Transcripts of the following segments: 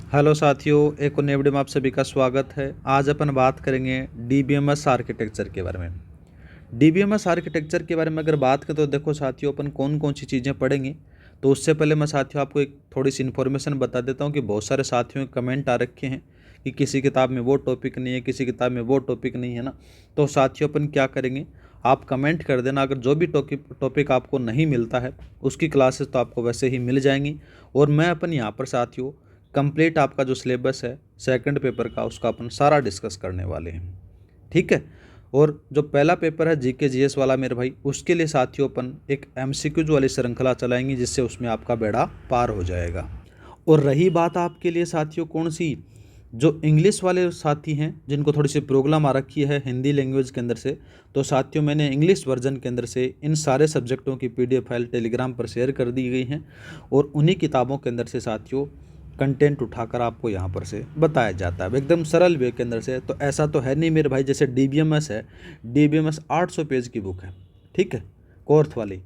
Hello साथियों, एक और नए वीडियो में आप सभी का स्वागत है। आज अपन बात करेंगे डीबीएमएस आर्किटेक्चर के बारे में। डीबीएमएस आर्किटेक्चर के बारे में अगर बात करें तो देखो साथियों, अपन कौन कौन सी चीज़ें पढ़ेंगे। तो उससे पहले मैं साथियों आपको एक थोड़ी सी इन्फॉर्मेशन बता देता हूँ कि बहुत सारे साथियों के कमेंट आ रखे हैं कि किसी किताब में वो टॉपिक नहीं है, किसी किताब में वो टॉपिक नहीं है ना। तो साथियों अपन क्या करेंगे, आप कमेंट कर देना। अगर जो भी टॉपिक आपको नहीं मिलता है उसकी क्लासेस तो आपको वैसे ही मिल जाएंगी। और मैं अपन यहाँ पर साथियों कंप्लीट आपका जो सिलेबस है सेकंड पेपर का, उसका अपन सारा डिस्कस करने वाले हैं, ठीक है। और जो पहला पेपर है जीके जीएस वाला मेरे भाई, उसके लिए साथियों अपन एक एमसीक्यूज वाली श्रृंखला चलाएंगे, जिससे उसमें आपका बेड़ा पार हो जाएगा। और रही बात आपके लिए साथियों कौन सी, जो इंग्लिश वाले साथी हैं जिनको थोड़ी सी प्रॉब्लम आ रखी है हिंदी लैंग्वेज के अंदर से, तो साथियों मैंने इंग्लिश वर्जन के अंदर से इन सारे सब्जेक्टों की पीडीएफ फाइल टेलीग्राम पर शेयर कर दी गई हैं। और उन्हीं किताबों के अंदर से साथियों कंटेंट उठाकर आपको यहाँ पर से बताया जाता है एकदम सरल वे के अंदर से। तो ऐसा तो है नहीं मेरे भाई, जैसे डीबीएमएस है, डीबीएमएस 800 पेज की बुक है, ठीक है, कोर्थ वाली।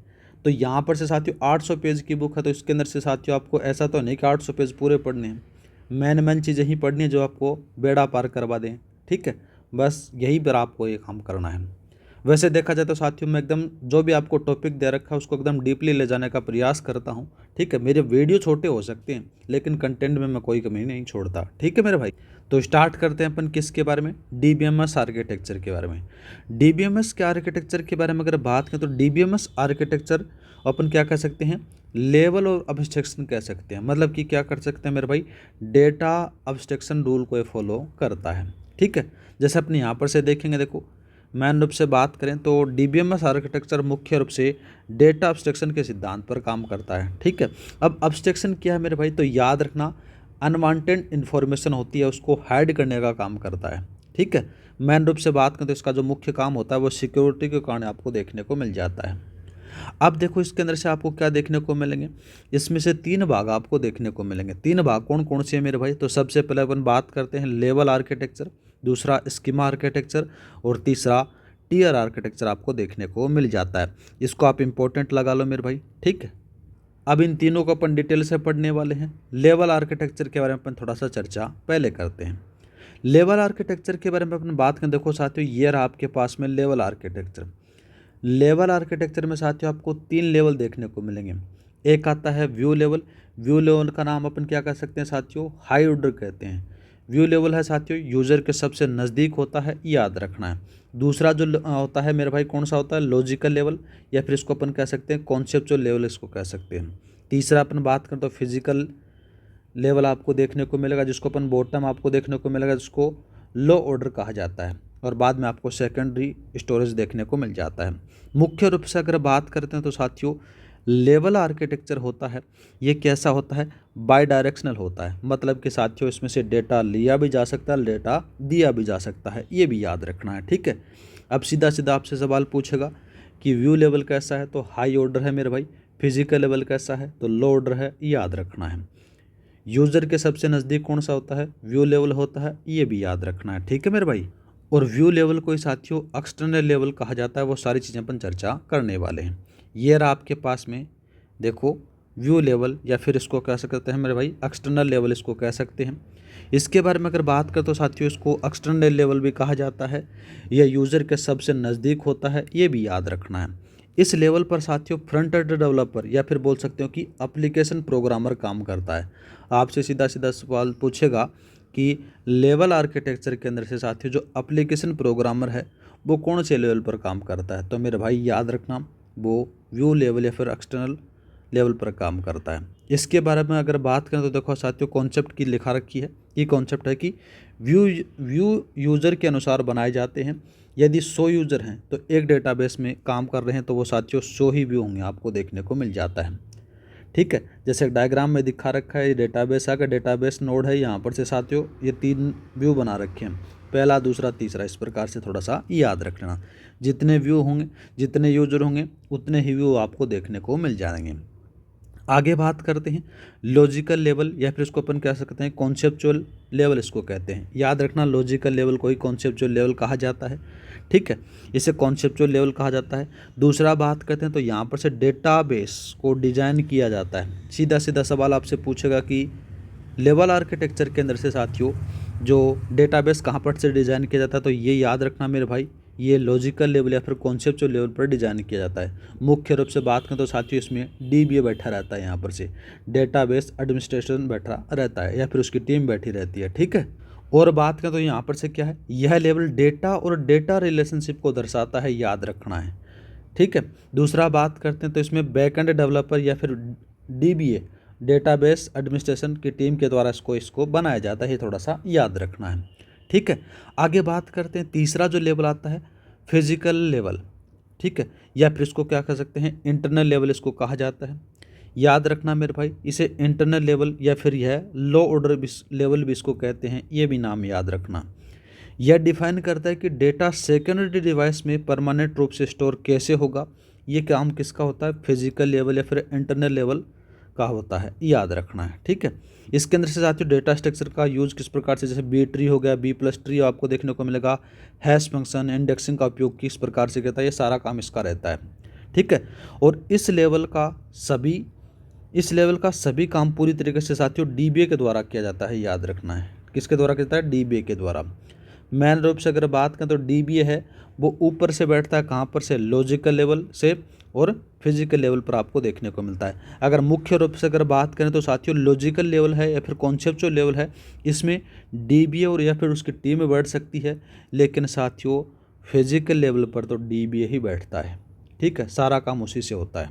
तो यहाँ पर से साथियों 800 पेज की बुक है, तो इसके अंदर से साथियों आपको ऐसा तो नहीं कि 800 पेज पूरे पढ़ने हैं। मेन चीज़ें ही पढ़नी है जो आपको बेड़ा पार करवा दें, ठीक है। बस यही पर आपको ये काम करना है। वैसे देखा जाए तो साथियों मैं एकदम जो भी आपको टॉपिक दे रखा है उसको एकदम डीपली ले जाने का प्रयास करता हूँ, ठीक है। मेरे वीडियो छोटे हो सकते हैं लेकिन कंटेंट में मैं कोई कमी नहीं छोड़ता, ठीक है मेरे भाई। तो स्टार्ट करते हैं अपन किसके बारे में, डीबीएमएस आर्किटेक्चर के बारे में। डीबीएमएस के आर्किटेक्चर के बारे में अगर बात करें तो डीबीएमएस आर्किटेक्चर अपन क्या कह सकते हैं, लेवल और अब्स्ट्रक्शन कह सकते हैं। मतलब कि क्या कर सकते हैं मेरे भाई, डेटा अब्स्ट्रक्शन रूल को फॉलो करता है, ठीक है। जैसे अपने यहाँ पर से देखेंगे, देखो मेन रूप से बात करें तो डीबीएमएस आर्किटेक्चर मुख्य रूप से डेटा अब्स्ट्रक्शन के सिद्धांत पर काम करता है, ठीक है। अब अब्स्ट्रक्शन क्या है मेरे भाई, तो याद रखना अनवांटेड इन्फॉर्मेशन होती है उसको हाइड करने का काम करता है, ठीक है। मेन रूप से बात करें तो इसका जो मुख्य काम होता है वो सिक्योरिटी के कारण आपको देखने को मिल जाता है। अब देखो इसके अंदर से आपको क्या देखने को मिलेंगे, इसमें से 3 भाग आपको देखने को मिलेंगे। 3 भाग कौन कौन से हैं मेरे भाई, तो सबसे पहले अपन बात करते हैं लेवल आर्किटेक्चर, दूसरा स्कीमा आर्किटेक्चर और तीसरा टीयर आर्किटेक्चर आपको देखने को मिल जाता है। इसको आप इंपॉर्टेंट लगा लो मेरे भाई, ठीक है। अब इन तीनों को अपन डिटेल से पढ़ने वाले हैं। लेवल आर्किटेक्चर के बारे में अपन थोड़ा सा चर्चा पहले करते हैं। लेवल आर्किटेक्चर के बारे में अपन बात करें, देखो साथियों ये रहा आपके पास में लेवल आर्किटेक्चर। लेवल आर्किटेक्चर में साथियों आपको 3 लेवल देखने को मिलेंगे। एक आता है व्यू लेवल। व्यू लेवल का नाम अपन क्या कह सकते हैं साथियों, हाई ऑर्डर कहते हैं। व्यू लेवल है साथियों यूज़र के सबसे नज़दीक होता है, याद रखना है। दूसरा जो होता है मेरे भाई कौन सा होता है, लॉजिकल लेवल, या फिर इसको अपन कह सकते हैं कॉन्सेप्चुअल लेवल, इसको कह सकते हैं। तीसरा अपन बात करें तो फिजिकल लेवल आपको देखने को मिलेगा, जिसको अपन बॉटम आपको देखने को मिलेगा, जिसको लो ऑर्डर कहा जाता है। और बाद में आपको सेकेंडरी स्टोरेज देखने को मिल जाता है। मुख्य रूप से अगर बात करते हैं तो साथियों लेवल आर्किटेक्चर होता है, ये कैसा होता है, बाई डायरेक्शनल होता है। मतलब कि साथियों इसमें से डेटा लिया भी जा सकता है, डेटा दिया भी जा सकता है, ये भी याद रखना है, ठीक है। अब सीधा सीधा आपसे सवाल पूछेगा कि व्यू लेवल कैसा है, तो हाई ऑर्डर है मेरे भाई। फिजिकल लेवल कैसा है, तो लो ऑर्डर है, याद रखना है। यूज़र के सबसे नज़दीक कौन सा होता है, व्यू लेवल होता है, ये भी याद रखना है, ठीक है मेरे भाई। और व्यू लेवल को ही साथियों एक्सटर्नल लेवल कहा जाता है। वो सारी चीज़ें अपन चर्चा करने वाले हैं। ये रहा आपके पास में, देखो व्यू लेवल, या फिर इसको कह सकते हैं मेरे भाई एक्सटर्नल लेवल, इसको कह सकते हैं। इसके बारे में अगर बात करें तो साथियों इसको एक्सटर्नल लेवल भी कहा जाता है। यह यूज़र के सबसे नज़दीक होता है, ये भी याद रखना है। इस लेवल पर साथियों फ्रंट एंड डेवलपर, या फिर बोल सकते हो कि एप्लीकेशन प्रोग्रामर काम करता है। आपसे सीधा सीधा सवाल पूछेगा कि लेवल आर्किटेक्चर के अंदर से साथियों जो एप्लीकेशन प्रोग्रामर है वो कौन से लेवल पर काम करता है, तो मेरे भाई याद रखना वो व्यू लेवल या फिर एक्सटर्नल लेवल पर काम करता है। इसके बारे में अगर बात करें तो देखो साथियों कॉन्सेप्ट की लिखा रखी है। ये कॉन्सेप्ट है कि व्यू यूज़र के अनुसार बनाए जाते हैं। यदि 100 यूज़र हैं तो एक डेटाबेस में काम कर रहे हैं तो वो साथियों 100 ही व्यू होंगे, आपको देखने को मिल जाता है, ठीक है। जैसे एक डायग्राम में दिखा रखा है, ये डेटाबेस है, डेटाबेस नोड है, यहाँ पर से साथियों ये 3 व्यू बना रखे हैं, पहला दूसरा तीसरा। इस प्रकार से थोड़ा सा याद रखना, जितने व्यू होंगे जितने यूजर होंगे उतने ही व्यू आपको देखने को मिल जाएंगे। आगे बात करते हैं लॉजिकल लेवल, या फिर इसको अपन कह सकते हैं कॉन्सेप्चुअल लेवल, इसको कहते हैं। याद रखना लॉजिकल लेवल को ही कॉन्सेप्चुअल लेवल कहा जाता है, ठीक है। इसे कॉन्सेप्चुअल लेवल कहा जाता है। दूसरा बात करते हैं तो यहाँ पर से डेटाबेस को डिजाइन किया जाता है। सीधा सीधा सवाल आपसे पूछेगा कि लेवल आर्किटेक्चर के अंदर से साथियों जो डेटाबेस कहाँ पर से डिज़ाइन किया जाता है, तो ये याद रखना मेरे भाई, ये लॉजिकल लेवल या फिर कॉन्सेप्चुअल लेवल पर डिज़ाइन किया जाता है। मुख्य रूप से बात करें तो साथियों इसमें डीबीए बैठा रहता है, यहाँ पर से डेटाबेस एडमिनिस्ट्रेशन बैठा रहता है या फिर उसकी टीम बैठी रहती है, ठीक है। और बात करें तो यहाँ पर से क्या है, यह लेवल डेटा और डेटा रिलेशनशिप को दर्शाता है, याद रखना है, ठीक है। दूसरा बात करते हैं तो इसमें बैकएंड डेवलपर या फिर डीबीए डेटाबेस एडमिनिस्ट्रेशन की टीम के द्वारा इसको बनाया जाता है, ये थोड़ा सा याद रखना है, ठीक है। आगे बात करते हैं, तीसरा जो लेवल आता है फिजिकल लेवल, ठीक है, या फिर इसको क्या कह सकते हैं इंटरनल लेवल इसको कहा जाता है। याद रखना मेरे भाई, इसे इंटरनल लेवल या फिर यह लो ऑर्डर लेवल भी इसको कहते हैं, ये भी नाम याद रखना। यह डिफाइन करता है कि डेटा सेकेंडरी डिवाइस में परमानेंट रूप से स्टोर कैसे होगा। ये काम किसका होता है, फिजिकल लेवल या फिर इंटरनल लेवल का होता है, याद रखना है, ठीक है। इसके अंदर से साथियों डेटा स्ट्रक्चर का यूज किस प्रकार से, जैसे बी ट्री हो गया, बी प्लस ट्री आपको देखने को मिलेगा, हैश फंक्शन, इंडेक्सिंग का उपयोग किस प्रकार से करता है, ये सारा काम इसका रहता है, ठीक है। और इस लेवल का सभी काम पूरी तरीके से साथियों डीबीए के द्वारा किया जाता है, याद रखना है। किसके द्वारा किया जाता है, डीबीए के द्वारा। मेन रूप से अगर बात करें तो डीबीए है वो ऊपर से बैठता है, कहाँ पर से, लॉजिकल लेवल से और फिजिकल लेवल पर आपको देखने को मिलता है। अगर मुख्य रूप से अगर बात करें तो साथियों लॉजिकल लेवल है या फिर कॉन्सेप्चुअल लेवल है, इसमें डीबीए और या फिर उसकी टीम बैठ सकती है, लेकिन साथियों फिजिकल लेवल पर तो डीबीए ही बैठता है, ठीक है, सारा काम उसी से होता है।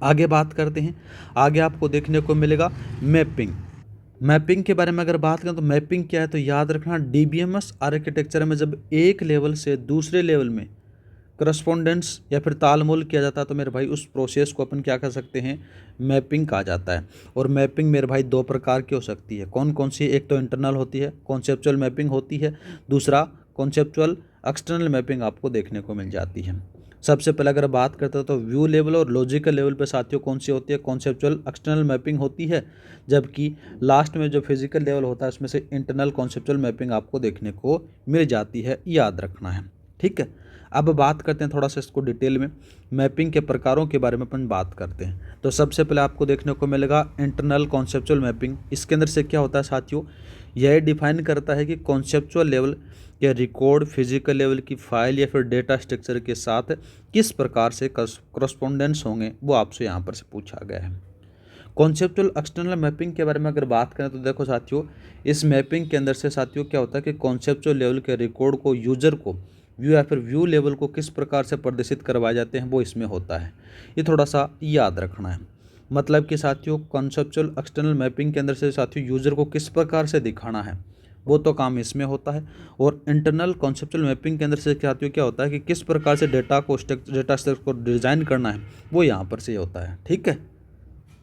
आगे बात करते हैं, आगे आपको देखने को मिलेगा मैपिंग के बारे में अगर बात करें तो मैपिंग क्या है, तो याद रखना डीबीएमएस आर्किटेक्चर में जब एक लेवल से दूसरे लेवल में करस्पॉन्डेंस या फिर तालमेल किया जाता है तो मेरे भाई उस प्रोसेस को अपन क्या कर सकते हैं, मैपिंग कहा जाता है। और मैपिंग मेरे भाई दो प्रकार की हो सकती है, कौन कौन सी, एक तो इंटरनल होती है, कॉन्सेप्चुअल मैपिंग होती है, दूसरा कॉन्सेप्चुअल एक्सटर्नल मैपिंग आपको देखने को मिल जाती है। सबसे पहले अगर बात करते हो तो व्यू लेवल और लॉजिकल लेवल पे साथियों कौन सी होती है, कॉन्सेप्चुअल एक्सटर्नल मैपिंग होती है, जबकि लास्ट में जो फिजिकल लेवल होता है उसमें से इंटरनल कॉन्सेप्चुअल मैपिंग आपको देखने को मिल जाती है, याद रखना है, ठीक है। अब बात करते हैं थोड़ा सा इसको डिटेल में, मैपिंग के प्रकारों के बारे में अपन बात करते हैं। तो सबसे पहले आपको देखने को मिलेगा इंटरनल कॉन्सेप्चुअल मैपिंग। इसके अंदर से क्या होता है साथियों, यह डिफाइन करता है कि कॉन्सेप्चुअल लेवल या रिकॉर्ड फिजिकल लेवल की फाइल या फिर डेटा स्ट्रक्चर के साथ किस प्रकार से करस्पॉन्डेंस होंगे, वो आपसे यहाँ पर से पूछा गया है। कॉन्सेप्चुअल एक्सटर्नल मैपिंग के बारे में अगर बात करें तो देखो साथियों, इस मैपिंग के अंदर से साथियों क्या होता है कि कॉन्सेप्चुअल लेवल के रिकॉर्ड को यूजर को व्यू या फिर व्यू लेवल को किस प्रकार से प्रदर्शित करवाए जाते हैं, वो इसमें होता है। ये थोड़ा सा याद रखना है। मतलब कि साथियों कॉन्सेप्चुअल एक्सटर्नल मैपिंग के अंदर से साथियों यूजर को किस प्रकार से दिखाना है, वो तो काम इसमें होता है। और इंटरनल कॉन्सेप्चुअल मैपिंग के अंदर से साथियों क्या होता है कि किस प्रकार से डेटा स्ट्रक्चर को डिज़ाइन करना है, वो यहाँ पर से होता है, ठीक है।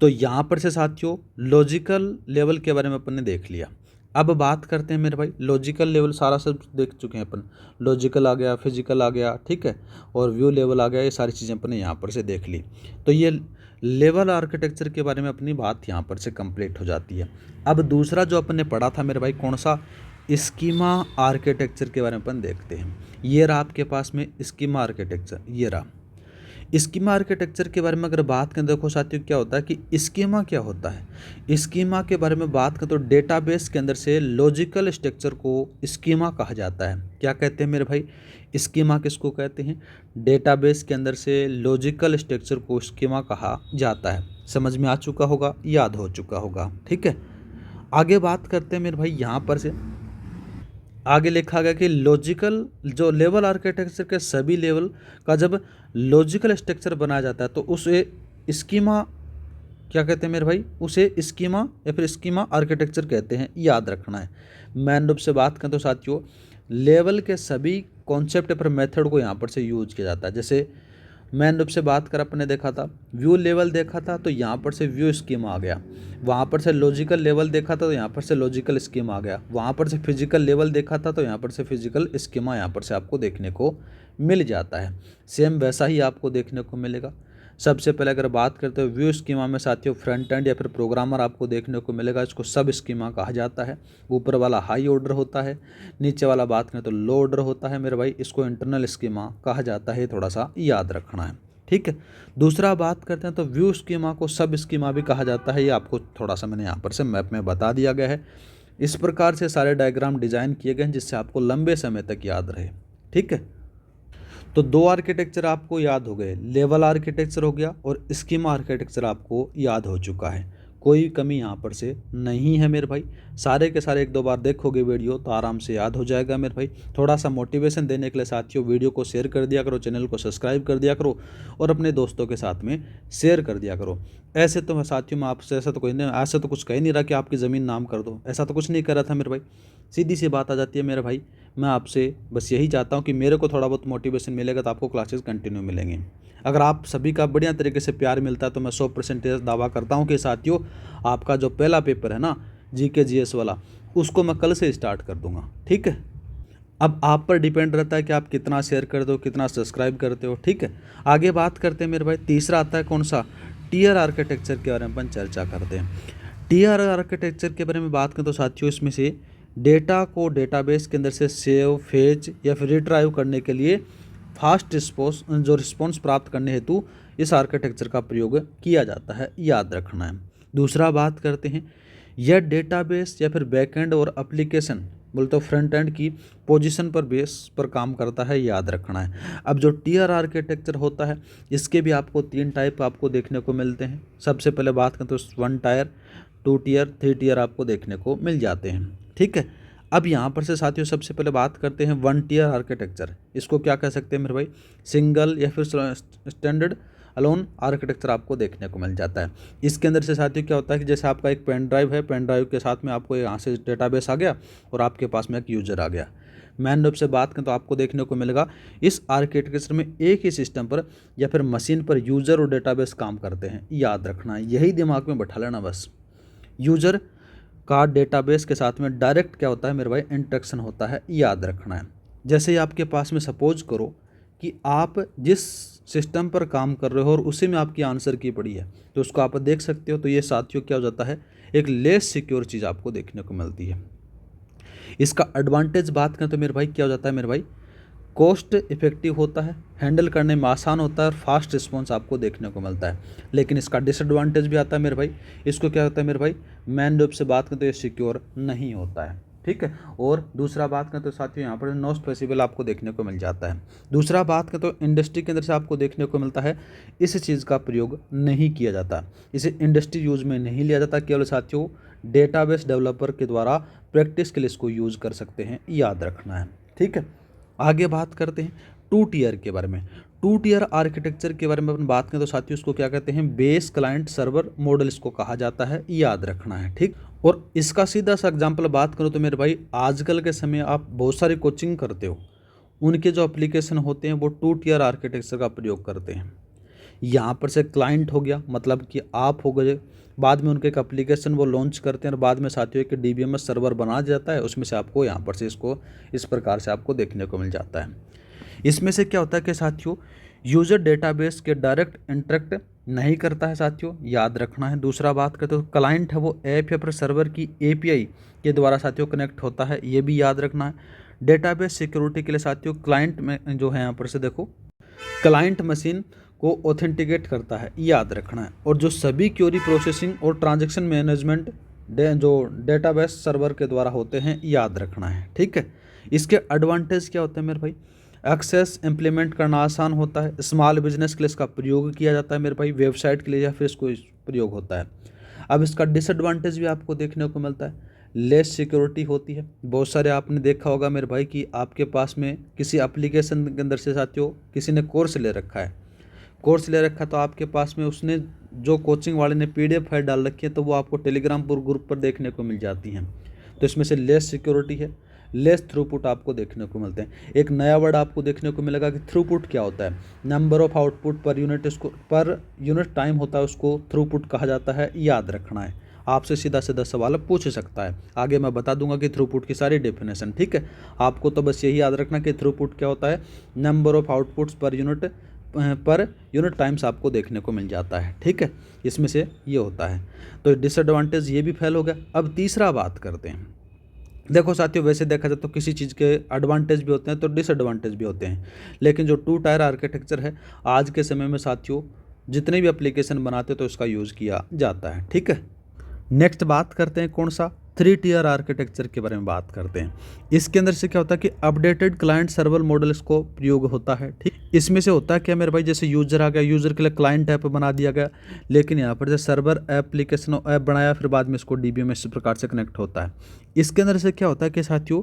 तो यहाँ पर से साथियों लॉजिकल लेवल के बारे में अपन ने देख लिया। अब बात करते हैं मेरे भाई, लॉजिकल लेवल सारा सब देख चुके हैं अपन, लॉजिकल आ गया, फिजिकल आ गया, ठीक है, और व्यू लेवल आ गया, ये सारी चीज़ें अपन ने यहाँ पर से देख ली। तो ये लेवल आर्किटेक्चर के बारे में अपनी बात यहाँ पर से कंप्लीट हो जाती है। अब दूसरा जो अपन ने पढ़ा था मेरे भाई कौन सा, स्कीमा आर्किटेक्चर के बारे में अपन देखते हैं। ये रहा आपके पास में स्कीमा आर्किटेक्चर, ये रहा। स्कीमा आर्किटेक्चर के बारे में अगर बात करें देखो साथियों क्या होता है कि स्कीमा क्या होता है। स्कीमा के बारे में बात करें तो डेटाबेस के अंदर से लॉजिकल स्ट्रक्चर को स्कीमा कहा जाता है। क्या कहते हैं मेरे भाई, स्कीमा किसको कहते हैं, डेटाबेस के अंदर से लॉजिकल स्ट्रक्चर को स्कीमा कहा जाता है। समझ में आ चुका होगा, याद हो चुका होगा, ठीक है। आगे बात करते हैं मेरे भाई, यहाँ पर से आगे लिखा गया कि लॉजिकल जो लेवल आर्किटेक्चर के सभी लेवल का जब लॉजिकल स्ट्रक्चर बनाया जाता है तो उसे स्कीमा क्या कहते हैं मेरे भाई, उसे स्कीमा या फिर स्कीमा आर्किटेक्चर कहते हैं, याद रखना है। मेन रूप से बात करें तो साथियों लेवल के सभी कॉन्सेप्ट पर मेथड को यहाँ पर से यूज किया जाता है। जैसे मेन रूप से बात कर अपने देखा था व्यू लेवल देखा था, तो यहाँ पर से व्यू स्कीमा आ गया। वहाँ पर से लॉजिकल लेवल देखा था तो यहाँ पर से लॉजिकल स्कीमा आ गया। वहाँ पर से फिजिकल लेवल देखा था तो यहाँ पर से फिजिकल स्कीमा यहाँ पर से आपको देखने को मिल जाता है। सेम वैसा ही आपको देखने को मिलेगा। सबसे पहले अगर बात करते हो व्यू स्कीमा में साथियों फ्रंट एंड या फिर प्रोग्रामर आपको देखने को मिलेगा, इसको सब स्कीमा कहा जाता है। ऊपर वाला हाई ऑर्डर होता है, नीचे वाला बात करें तो लो ऑर्डर होता है मेरे भाई, इसको इंटरनल स्कीमा कहा जाता है, थोड़ा सा याद रखना है, ठीक है। दूसरा बात करते हैं तो व्यू स्कीमा को सब स्कीमा भी कहा जाता है। ये आपको थोड़ा सा मैंने यहाँ पर से मैप में बता दिया गया है। इस प्रकार से सारे डायग्राम डिजाइन किए गए हैं जिससे आपको लंबे समय तक याद रहे। ठीक है। तो दो आर्किटेक्चर आपको याद हो गए, लेवल आर्किटेक्चर हो गया और स्कीमा आर्किटेक्चर आपको याद हो चुका है। कोई कमी यहाँ पर से नहीं है मेरे भाई। सारे के सारे एक दो बार देखोगे वीडियो तो आराम से याद हो जाएगा मेरे भाई। थोड़ा सा मोटिवेशन देने के लिए साथियों वीडियो को शेयर कर दिया करो, चैनल को सब्सक्राइब कर दिया करो और अपने दोस्तों के साथ में शेयर कर दिया करो। ऐसे तो मैं साथियों में आपसे ऐसा तो कोई नहीं, ऐसा तो कुछ कह नहीं रहा कि आपकी ज़मीन नाम कर दो, ऐसा तो कुछ नहीं कर रहा था मेरे भाई। सीधी सी बात आ जाती है मेरे भाई। मैं आपसे बस यही चाहता हूँ कि मेरे को थोड़ा बहुत मोटिवेशन मिलेगा तो आपको क्लासेस कंटिन्यू मिलेंगे। अगर आप सभी का बढ़िया तरीके से प्यार मिलता है तो मैं 100% दावा करता हूँ कि साथियों आपका जो पहला पेपर है ना जीके जीएस वाला, उसको मैं कल से स्टार्ट कर दूंगा। ठीक है। अब आप पर डिपेंड रहता है कि आप कितना शेयर करते हो, कितना सब्सक्राइब करते हो। ठीक है। आगे बात करते हैं मेरे भाई। तीसरा आता है कौन सा, टीयर आर्किटेक्चर के बारे में अपन चर्चा करते हैं। टीयर आर्किटेक्चर के बारे में बात करें तो साथियों इसमें से डेटा को डेटाबेस के अंदर से सेव, फेच या फिर रिट्राइव करने के लिए फास्ट रिस्पॉन्स प्राप्त करने हेतु इस आर्किटेक्चर का प्रयोग किया जाता है, याद रखना है। दूसरा बात करते हैं, यह डेटाबेस या फिर बैकएंड और एप्लीकेशन बोलते तो फ्रंट एंड की पोजीशन पर बेस पर काम करता है, याद रखना है। अब जो टीयर आर्किटेक्चर होता है इसके भी आपको 3 टाइप आपको देखने को मिलते हैं। सबसे पहले बात करें तो 1 टायर, 2 टियर, 3 टियर आपको देखने को मिल जाते हैं। ठीक है। अब यहाँ पर से साथियों सबसे पहले बात करते हैं 1 टियर आर्किटेक्चर। इसको क्या कह सकते हैं मेरे भाई, सिंगल या फिर स्टैंडर्ड अलोन आर्किटेक्चर आपको देखने को मिल जाता है। इसके अंदर से साथियों क्या होता है कि जैसे आपका एक पेन ड्राइव है, पेन ड्राइव के साथ में आपको यहाँ से डेटाबेस आ गया और आपके पास में एक यूजर आ गया। मैन रूप से बात करें तो आपको देखने को मिलेगा इस आर्किटेक्चर में एक ही सिस्टम पर या फिर मशीन पर यूजर और डेटाबेस काम करते हैं, याद रखना है। यही दिमाग में बैठा लेना बस। यूजर का डेटाबेस के साथ में डायरेक्ट क्या होता है मेरे भाई, इंटरेक्शन होता है, याद रखना है। जैसे ही आपके पास में सपोज करो कि आप जिस सिस्टम पर काम कर रहे हो और उसी में आपकी आंसर की पड़ी है तो उसको आप देख सकते हो। तो ये साथियों क्या हो जाता है, एक लेस सिक्योर चीज़ आपको देखने को मिलती है। इसका एडवांटेज बात करें तो मेरे भाई क्या हो जाता है मेरे भाई, कॉस्ट इफेक्टिव होता है, हैंडल करने में आसान होता है और फास्ट रिस्पॉन्स आपको देखने को मिलता है। लेकिन इसका डिसएडवांटेज भी आता है मेरे भाई। इसको क्या होता है मेरे भाई, मेन रूप से बात करें तो ये सिक्योर नहीं होता है। ठीक है। और दूसरा बात करें तो साथियों यहाँ पर नॉट ट्रेसेबल आपको देखने को मिल जाता है। दूसरा बात करें तो इंडस्ट्री के अंदर से आपको देखने को मिलता है इस चीज़ का प्रयोग नहीं किया जाता, इसे इंडस्ट्री यूज़ में नहीं लिया जाता। केवल साथियों डेटाबेस डेवलपर के द्वारा प्रैक्टिस के लिए इसको यूज़ कर सकते हैं, याद रखना है। ठीक है। आगे बात करते हैं 2 टियर के बारे में। 2 टियर आर्किटेक्चर के बारे में अपन बात करें तो साथियों इसको क्या कहते हैं, बेस क्लाइंट सर्वर मॉडल इसको कहा जाता है, याद रखना है। ठीक। और इसका सीधा सा एग्जांपल बात करूं तो मेरे भाई आजकल के समय आप बहुत सारी कोचिंग करते हो, उनके जो एप्लीकेशन होते हैं वो 2 टियर आर्किटेक्चर का प्रयोग करते हैं। यहाँ पर से क्लाइंट हो गया, मतलब कि आप हो गए, बाद में उनके एक एप्लीकेशन वो लॉन्च करते हैं और बाद में साथियों एक डीबीएमएस सर्वर बना जाता है, उसमें से आपको यहाँ पर से इसको इस प्रकार से आपको देखने को मिल जाता है। इसमें से क्या होता है कि साथियों यूजर डेटाबेस के डायरेक्ट इंटरेक्ट नहीं करता है साथियों, याद रखना है। दूसरा बात करते हो क्लाइंट है वो ऐप या फिर सर्वर की एपीआई के द्वारा साथियों कनेक्ट होता है, ये भी याद रखना है। डेटाबेस सिक्योरिटी के लिए साथियों क्लाइंट में जो है यहाँ पर से देखो क्लाइंट मशीन को ऑथेंटिकेट करता है, याद रखना है। और जो सभी क्वेरी प्रोसेसिंग और ट्रांजैक्शन मैनेजमेंट जो डेटाबेस सर्वर के द्वारा होते हैं, याद रखना है। ठीक है। इसके एडवांटेज क्या होते हैं मेरे भाई, एक्सेस इम्प्लीमेंट करना आसान होता है, स्मॉल बिजनेस के लिए इसका प्रयोग किया जाता है मेरे भाई, वेबसाइट के लिए या फिर इसको प्रयोग होता है। अब इसका डिसएडवांटेज भी आपको देखने को मिलता है, लेस सिक्योरिटी होती है। बहुत सारे आपने देखा होगा मेरे भाई कि आपके पास में किसी एप्लीकेशन के अंदर से साथियों किसी ने कोर्स ले रखा है, कोर्स ले रखा तो आपके पास में उसने जो कोचिंग वाले ने पीडीएफ फाइल डाल रखी है तो वो आपको टेलीग्राम पर ग्रुप पर देखने को मिल जाती हैं। तो इसमें से लेस सिक्योरिटी है, लेस थ्रूपुट आपको देखने को मिलते हैं। एक नया वर्ड आपको देखने को मिलेगा कि थ्रूपुट क्या होता है, number of output per unit, इसको पर यूनिट टाइम होता है उसको थ्रूपुट कहा जाता है, याद रखना है। आपसे सीधा सीधा सवाल पूछ सकता है, आगे मैं बता दूंगा कि थ्रूपुट की सारी डेफिनेशन। ठीक है। आपको तो बस यही याद रखना कि थ्रूपुट क्या होता है, number of outputs per unit times आपको देखने को मिल जाता है। ठीक है। इसमें से ये होता है। तो डिसएडवांटेज ये भी फेल हो गया। अब तीसरा बात करते हैं, देखो साथियों, वैसे देखा जाए तो किसी चीज़ के एडवांटेज भी होते हैं तो डिसएडवांटेज भी होते हैं, लेकिन जो 2 टायर आर्किटेक्चर है आज के समय में साथियों जितने भी एप्लीकेशन बनाते हैं तो इसका यूज़ किया जाता है। ठीक है, नेक्स्ट बात करते हैं कौन सा, 3 टियर आर्किटेक्चर के बारे में बात करते हैं। इसके अंदर से क्या होता है कि अपडेटेड क्लाइंट सर्वर मॉडल्स को प्रयोग होता है। ठीक, इसमें से होता है क्या मेरे भाई, जैसे यूजर आ गया, यूजर के लिए क्लाइंट ऐप बना दिया गया, लेकिन यहाँ पर जैसे सर्वर एप्लीकेशन ऐप बनाया, फिर बाद में इसको डीबीएमएस प्रकार से कनेक्ट होता है। इसके अंदर से क्या होता है कि साथियों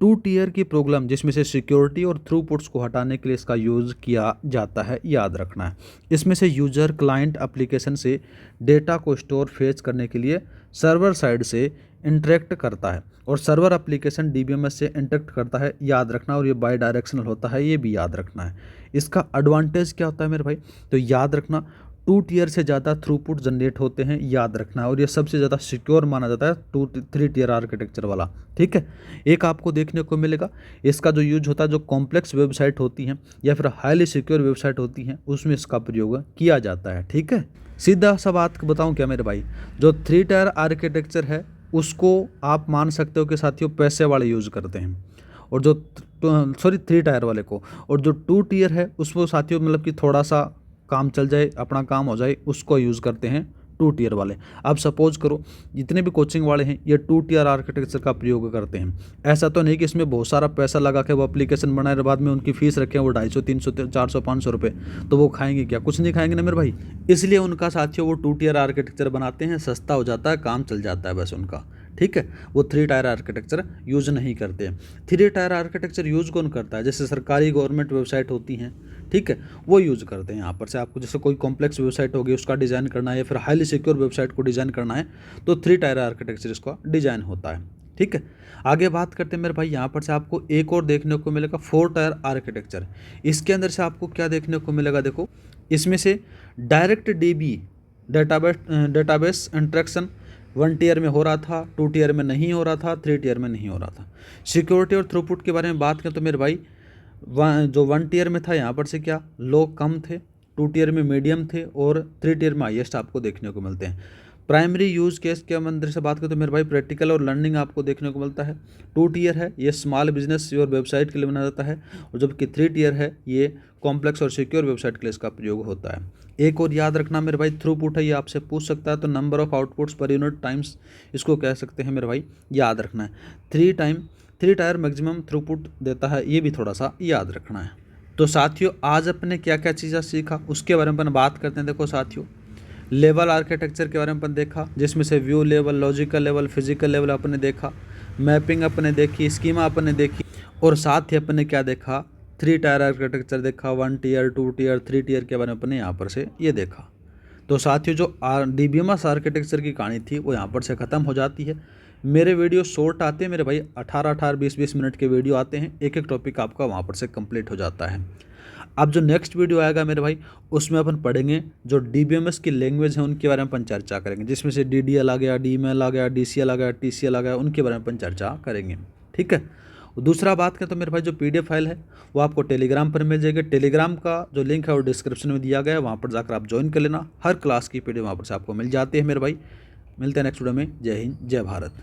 2 टियर की प्रॉब्लम जिसमें से सिक्योरिटी और थ्रूपुट्स को हटाने के लिए इसका यूज़ किया जाता है, याद रखना है। इसमें से यूजर क्लाइंट एप्लीकेशन से डेटा को स्टोर फेच करने के लिए सर्वर साइड से इंटरेक्ट करता है और सर्वर एप्लीकेशन डीबीएमएस से इंटरेक्ट करता है, याद रखना। और ये बाई डायरेक्शनल होता है, ये भी याद रखना है। इसका एडवांटेज क्या होता है मेरे भाई, तो याद रखना 2 टियर से ज़्यादा थ्रूपुट जनरेट होते हैं, याद रखना है। और ये सबसे ज़्यादा सिक्योर माना जाता है 3 टियर आर्किटेक्चर वाला। ठीक है, एक आपको देखने को मिलेगा इसका जो यूज होता है, जो कॉम्प्लेक्स वेबसाइट होती हैं या फिर हाईली सिक्योर वेबसाइट होती हैं उसमें इसका प्रयोग किया जाता है। ठीक है, सीधा सा बात बताऊं क्या मेरे भाई, जो 3 टायर आर्किटेक्चर है उसको आप मान सकते हो कि साथियों पैसे वाले यूज़ करते हैं, और जो 3 टायर वाले को, और जो 2 टियर है उसको साथियों मतलब कि थोड़ा सा काम चल जाए, अपना काम हो जाए, उसको यूज़ करते हैं 2 टियर वाले। अब सपोज करो जितने भी कोचिंग वाले हैं ये 2 टियर आर्किटेक्चर का प्रयोग करते हैं। ऐसा तो नहीं कि इसमें बहुत सारा पैसा लगा के वो एप्लीकेशन बनाए और बाद में उनकी फीस रखें वो 250, 300, 400, 500 रुपये, तो वो खाएंगे क्या, कुछ नहीं खाएंगे ना मेरे भाई। इसलिए उनका साथियों वो 2 टियर आर्किटेक्चर बनाते हैं, सस्ता हो जाता है, काम चल जाता है बस उनका। ठीक है, वो 3 टायर आर्किटेक्चर यूज़ नहीं करते हैं। 3 टायर आर्किटेक्चर यूज़ कौन करता है, जैसे सरकारी गवर्नमेंट वेबसाइट होती हैं, ठीक है, वो यूज़ करते हैं। यहाँ पर से आपको जैसे कोई कॉम्प्लेक्स वेबसाइट होगी उसका डिज़ाइन करना है या फिर हाईली सिक्योर वेबसाइट को डिज़ाइन करना है तो 3 टायर आर्किटेक्चर इसका डिज़ाइन होता है। ठीक है, आगे बात करते हैं मेरे भाई, यहाँ पर से आपको एक और देखने को मिलेगा 4 टायर आर्किटेक्चर। इसके अंदर से आपको क्या देखने को मिलेगा, देखो इसमें से direct DB database interaction 1 tier में हो रहा था, 2 टियर में नहीं हो रहा था, 3 टियर में नहीं हो रहा था। सिक्योरिटी और थ्रूपुट के बारे में बात करें तो मेरे भाई जो 1 टियर में था यहाँ पर से क्या लो कम थे, 2 टियर में मीडियम थे और 3 टियर में हाईएस्ट आपको देखने को मिलते हैं। प्राइमरी यूज़ केस के अंदर से बात करें तो मेरे भाई प्रैक्टिकल और लर्निंग आपको देखने को मिलता है। 2 टियर है ये स्मॉल बिजनेस और वेबसाइट के लिए बनाया जाता है, और जबकि 3 टियर है ये कॉम्प्लेक्स और सिक्योर वेबसाइट के लिए इसका प्रयोग होता है। एक और याद रखना मेरे भाई, थ्रूपुट है ये आपसे पूछ सकता है, तो number of outputs per unit times इसको कह सकते हैं मेरे भाई, याद रखना है। 3 टायर मैक्सिमम थ्रूपुट देता है, ये भी थोड़ा सा याद रखना है। तो साथियों आज अपने क्या क्या चीज़ें सीखा उसके बारे में अपन बात करते हैं। देखो साथियों लेवल आर्किटेक्चर के बारे में अपन देखा, जिसमें से view level, logical level, physical level अपने देखा, मैपिंग अपने देखी, स्कीमा अपने देखी, और साथ ही अपने क्या देखा 3 टायर आर्किटेक्चर देखा, 1 टियर, 2 टियर, 3 टियर के बारे में अपने यहाँ पर से ये देखा। तो साथियों जो डीबीएमएस आर्किटेक्चर की कहानी थी वो यहाँ पर से ख़त्म हो जाती है। मेरे वीडियो शॉर्ट आते हैं मेरे भाई, 18-18, 20-20 मिनट के वीडियो आते हैं, एक एक टॉपिक आपका वहाँ पर से कंप्लीट हो जाता है। अब जो नेक्स्ट वीडियो आएगा मेरे भाई उसमें अपन पढ़ेंगे जो डीबीएमएस की लैंग्वेज है उनके बारे में अपन चर्चा करेंगे, जिसमें से डीडीएल आ गया, डीएमएल आ गया, डीसीएल आ गया, टीसीएल आ गया, उनके बारे में अपन चर्चा करेंगे। ठीक है, दूसरा बात करें तो मेरे भाई जो पीडीएफ फाइल है वो आपको टेलीग्राम पर मिल जाएगी। टेलीग्राम का जो लिंक है वो डिस्क्रिप्शन में दिया गया है, वहाँ पर जाकर आप ज्वाइन कर लेना। हर क्लास की पीडीएफ वहाँ पर से आपको मिल जाती है मेरे भाई। मिलते हैं नेक्स्ट वीडियो में। जय हिंद, जय भारत।